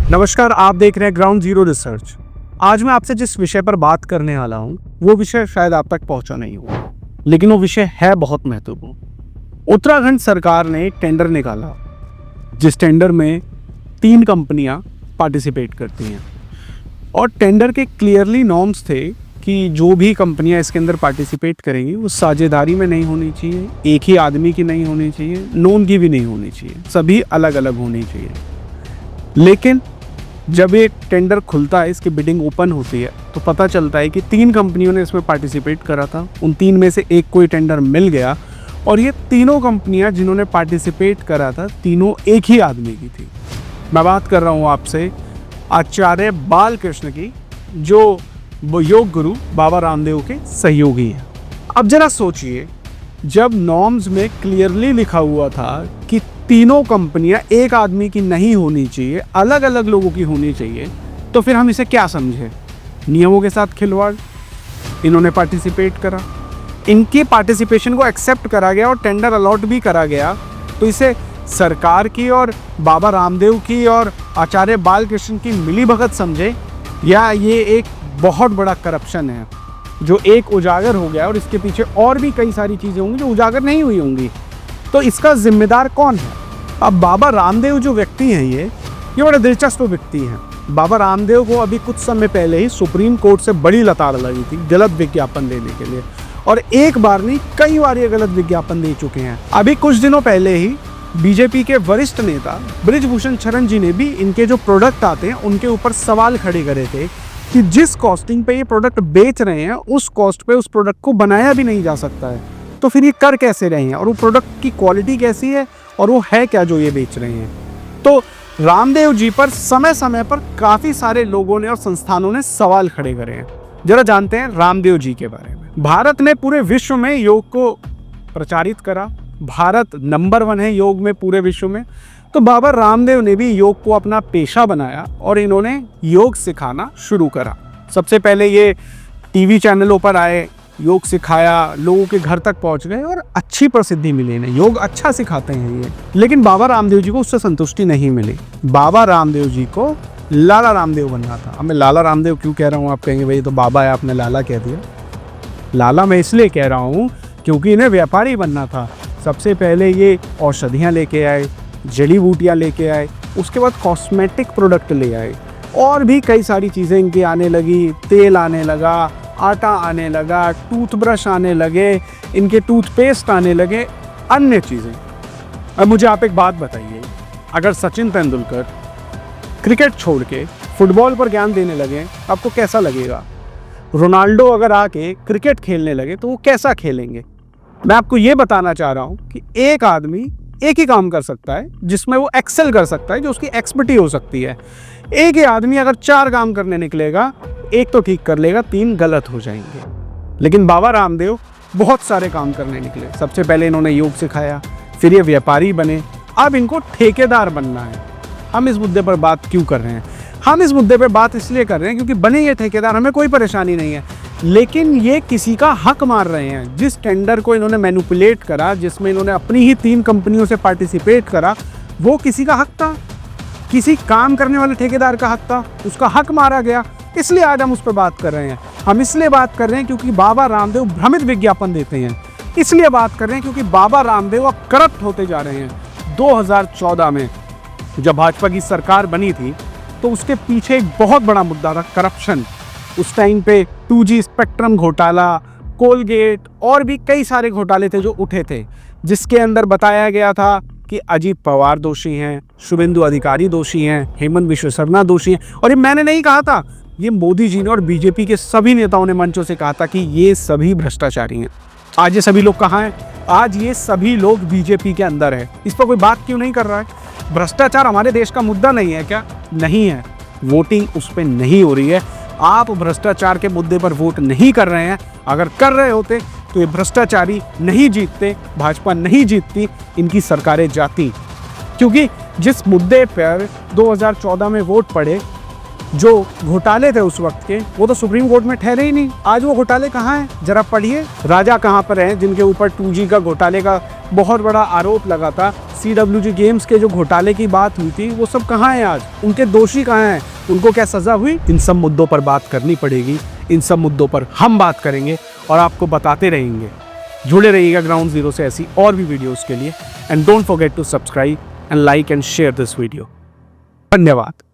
नमस्कार, आप देख रहे हैं ग्राउंड जीरो रिसर्च। आज मैं आपसे जिस विषय पर बात करने वाला हूं वो विषय शायद आप तक पहुंचा नहीं होगा, लेकिन वो विषय है बहुत महत्वपूर्ण। उत्तराखंड सरकार ने एक टेंडर निकाला जिस टेंडर में 3 कंपनियां पार्टिसिपेट करती हैं और टेंडर के क्लियरली नॉर्म्स थे कि जो भी कंपनियां इसके अंदर पार्टिसिपेट करेंगी वो साझेदारी में नहीं होनी चाहिए, एक ही आदमी की नहीं होनी चाहिए, नोन की भी नहीं होनी चाहिए, सभी अलग अलग होनी चाहिए। लेकिन जब ये टेंडर खुलता है, इसकी बिडिंग ओपन होती है, तो पता चलता है कि 3 कंपनियों ने इसमें पार्टिसिपेट करा था। उन 3 में से एक को ये टेंडर मिल गया और ये तीनों कंपनियां जिन्होंने पार्टिसिपेट करा था, तीनों एक ही आदमी की थी। मैं बात कर रहा हूँ आपसे आचार्य बालकृष्ण की, जो योग गुरु बाबा रामदेव के सहयोगी हैं। अब जरा सोचिए, जब नॉर्म्स में क्लियरली लिखा हुआ था कि तीनों कंपनियां एक आदमी की नहीं होनी चाहिए, अलग अलग लोगों की होनी चाहिए, तो फिर हम इसे क्या समझे? नियमों के साथ खिलवाड़। इन्होंने पार्टिसिपेट करा, इनके पार्टिसिपेशन को एक्सेप्ट करा गया और टेंडर अलॉट भी करा गया, तो इसे सरकार की और बाबा रामदेव की और आचार्य बालकृष्ण की मिलीभगत समझे, या ये एक बहुत बड़ा करप्शन है जो एक उजागर हो गया और इसके पीछे और भी कई सारी चीज़ें होंगी जो उजागर नहीं हुई होंगी। तो इसका जिम्मेदार कौन है? अब बाबा रामदेव जो व्यक्ति हैं, ये बड़े दिलचस्प व्यक्ति हैं। बाबा रामदेव को अभी कुछ समय पहले ही सुप्रीम कोर्ट से बड़ी लताड़ लगी थी गलत विज्ञापन देने के लिए, और एक बार नहीं कई बार ये गलत विज्ञापन दे चुके हैं। अभी कुछ दिनों पहले ही बीजेपी के वरिष्ठ नेता बृजभूषण शरण जी ने भी इनके जो प्रोडक्ट आते हैं उनके ऊपर सवाल खड़े करे थे कि जिस कॉस्टिंग पे ये प्रोडक्ट बेच रहे हैं उस कॉस्ट पे उस प्रोडक्ट को बनाया भी नहीं जा सकता है, तो फिर ये कर कैसे रहे हैं और वो प्रोडक्ट की क्वालिटी कैसी है और वो है क्या जो ये बेच रहे हैं। तो रामदेव जी पर समय समय पर काफ़ी सारे लोगों ने और संस्थानों ने सवाल खड़े करे हैं। जरा जानते हैं रामदेव जी के बारे में। भारत ने पूरे विश्व में योग को प्रचारित करा, भारत नंबर 1 है योग में पूरे विश्व में। तो बाबा रामदेव ने भी योग को अपना पेशा बनाया और इन्होंने योग सिखाना शुरू करा। सबसे पहले ये टीवी चैनलों पर आए, योग सिखाया, लोगों के घर तक पहुंच गए और अच्छी प्रसिद्धि मिली इन्हें, योग अच्छा सिखाते हैं ये। लेकिन बाबा रामदेव जी को उससे संतुष्टि नहीं मिली। बाबा रामदेव जी को लाला रामदेव बनना था। अब मैं लाला रामदेव क्यों कह रहा हूँ, आप कहेंगे भाई तो बाबा है आपने लाला कह दिया। लाला मैं इसलिए कह रहा हूँ क्योंकि इन्हें व्यापारी बनना था। सबसे पहले ये औषधियाँ लेके आए, जड़ी बूटियाँ लेके आए, उसके बाद कॉस्मेटिक प्रोडक्ट ले आए और भी कई सारी चीज़ें इनकी आने लगी। तेल आने लगा, आटा आने लगा, टूथब्रश आने लगे, इनके टूथपेस्ट आने लगे, अन्य चीज़ें। अब मुझे आप एक बात बताइए, अगर सचिन तेंदुलकर क्रिकेट छोड़ के फुटबॉल पर ज्ञान देने लगे, आपको कैसा लगेगा? रोनाल्डो अगर आके क्रिकेट खेलने लगे तो वो कैसा खेलेंगे? मैं आपको ये बताना चाह रहा हूँ कि एक आदमी एक ही काम कर सकता है जिसमें वो एक्सेल कर सकता है, जो उसकी एक्सपर्टी हो सकती है। एक ही आदमी अगर 4 काम करने निकलेगा, एक तो ठीक कर लेगा, 3 गलत हो जाएंगे। लेकिन बाबा रामदेव बहुत सारे काम करने निकले। सबसे पहले इन्होंने योग सिखाया, फिर ये व्यापारी बने, अब इनको ठेकेदार बनना है। हम इस मुद्दे पर बात क्यों कर रहे हैं? हम इस मुद्दे पर बात इसलिए कर रहे हैं क्योंकि बने ये ठेकेदार, हमें कोई परेशानी नहीं है, लेकिन ये किसी का हक मार रहे हैं। जिस टेंडर को इन्होंने मैनिपुलेट करा, जिसमें इन्होंने अपनी ही 3 कंपनियों से पार्टिसिपेट करा, वो किसी का हक था, किसी काम करने वाले ठेकेदार का हक था, उसका हक मारा गया। इसलिए आज हम उस पर बात कर रहे हैं। हम इसलिए बात कर रहे हैं क्योंकि बाबा रामदेव भ्रमित विज्ञापन देते हैं। इसलिए बात कर रहे हैं क्योंकि बाबा रामदेव अब करप्ट होते जा रहे हैं। 2014 में जब भाजपा की सरकार बनी थी तो उसके पीछे एक बहुत बड़ा मुद्दा था करप्शन। उस टाइम पे 2G स्पेक्ट्रम घोटाला, कोलगेट और भी कई सारे घोटाले थे जो उठे थे, जिसके अंदर बताया गया था कि अजीत पवार दोषी हैं, शुभेंदु अधिकारी दोषी हैं, हेमंत बिश्व शर्मा दोषी हैं। और ये मैंने नहीं कहा था, ये मोदी जी ने और बीजेपी के सभी नेताओं ने मंचों से कहा था कि ये सभी भ्रष्टाचारी हैं। आज ये सभी लोग कहाँ हैं? आज ये सभी लोग बीजेपी के अंदर है। इस पर कोई बात क्यों नहीं कर रहा है? भ्रष्टाचार हमारे देश का मुद्दा नहीं है क्या? नहीं है। वोटिंग उस पर नहीं हो रही है। आप भ्रष्टाचार के मुद्दे पर वोट नहीं कर रहे हैं। अगर कर रहे होते तो ये भ्रष्टाचारी नहीं जीतते, भाजपा नहीं जीतती, इनकी सरकारें जाती। क्योंकि जिस मुद्दे पर 2014 में वोट पड़े जो घोटाले थे उस वक्त के, वो तो सुप्रीम कोर्ट में ठहरे ही नहीं। आज वो घोटाले कहाँ हैं, जरा पढ़िए। राजा कहाँ पर हैं जिनके ऊपर 2G का घोटाले का बहुत बड़ा आरोप लगा था। CWG गेम्स के जो घोटाले की बात हुई थी, वो सब कहाँ हैं आज? उनके दोषी कहाँ हैं? उनको क्या सजा हुई? इन सब मुद्दों पर बात करनी पड़ेगी। इन सब मुद्दों पर हम बात करेंगे और आपको बताते रहेंगे। जुड़े रहिएगा ग्राउंड जीरो से ऐसी और भी वीडियोस के लिए। And don't forget to subscribe and like and share this video. धन्यवाद।